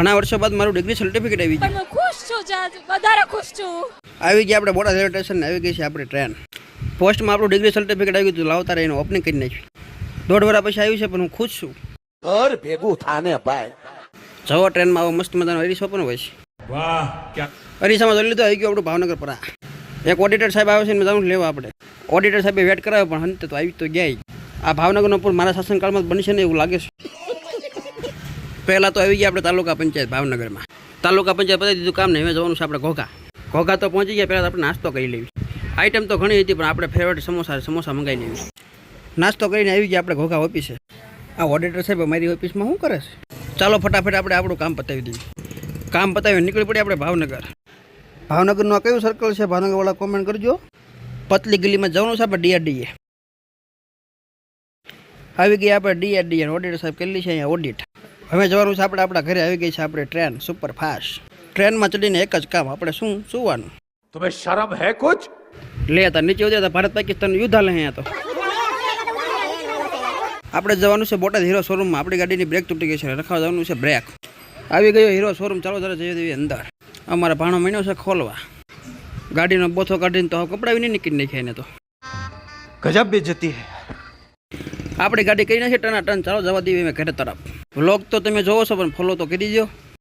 ઘણા વર્ષો બાદ મારું ડિગ્રી સર્ટિફિકેટ આવી ગયું. પણ હું ખુશ છું જાજ, વધારે ખુશ છું. આવી ગઈ આપણે બોટાદ રેલવે સ્ટેશન આવી ગઈ છે આપણી ટ્રેન. પોસ્ટમાં આપણું ડિગ્રી સર્ટિફિકેટ આવી ગયું, લાવતા રહીને ઓપનિંગ કરી નાખ્યું. 1.5 વર્ષ પછી આવ્યું છે પણ હું ખુશ છું. ઘર ભેગું થાને ભાઈ. જવો ટ્રેનમાં આવો મસ્ત મજાનો અરીસો પણ હોય છે. વાહ ક્યાં અરીસામાં જોઈ લીધું, આવી ગયું આપણું ભાવનગર પરા. એક ઓડિટર સાહેબ આવે છે ને જવાનું લેવા આપણે. ઓડિટર સાહેબે વેટ કરાવ્યો પણ અંતે તો આવી તો ગયા. આ ભાવનગરનો પુલ મારા શાસનકાળમાં જ બનશે ને એવું લાગે છે. પહેલાં તો આવી ગયા આપણે તાલુકા પંચાયત ભાવનગરમાં. તાલુકા પંચાયત પતાવી દીધું કામ ને હવે જવાનું છે આપણે ઘોઘા. ઘોઘા તો પહોંચી ગયા, પહેલાં આપણે નાસ્તો કરી લેવી. આઈટમ તો ઘણી હતી પણ આપણે ફેવરેટ સમોસા મંગાવી લેવી. નાસ્તો કરીને આવી ગયા આપણે ઘોઘા ઓફિસે. આ ઓડિટર સાહેબ મારી ઓફિસમાં શું કરે છે? ચાલો ફટાફટ આપણે આપણું કામ પતાવી દઈએ. કામ પતાવી નીકળી પડી આપણે ભાવનગર. ભાવનગરનું આ કયું સર્કલ છે ભાવનગરવાળા કોમેન્ટ કરજો. પતલી ગલીમાં જવાનું છે આપણે ડીઆરડીએ. આવી ગઈ આપણે ડીઆરડીએ. ઓડિટર સાહેબ કેટલી છે અહીંયા ઓડિટ. હવે જવાનું છે આપણે આપણા ઘરે. આવી ગઈ છે આપણે ટ્રેન સુપર ફાસ્ટ. ટ્રેનમાં ચડીને એક જ કામ, આપણે શું સુવાનું. तुम्हें शर्म है कुछ? લે હતા નીચે ઉતર્યા, ભારત પાકિસ્તાન યુદ્ધ હાલે અહીંયા તો. આપણે જવાનું છે બોટાદ હીરો શોરૂમમાં. આપણી ગાડીની બ્રેક તૂટી ગઈ છે, રખાવા જવાનું છે બ્રેક. આવી ગયો હીરો શોરૂમ. ચાલો જરા જઈએ દેવી અંદર. અમારા ભાણો મહિનો છે ખોલવા. ગાડીનો બોથો કાઢીને તો કપડાવી નહીં નીકળી નાખ્યા એને તો. गजब बेइज्जती है. આપણી ગાડી કરી નાખી ટના ટન. ચાલો જવા દઈએ મેં ઘરે તરફ. વ્લોગ તો તમે જોવો છો પણ ફોલો તો કરી દો.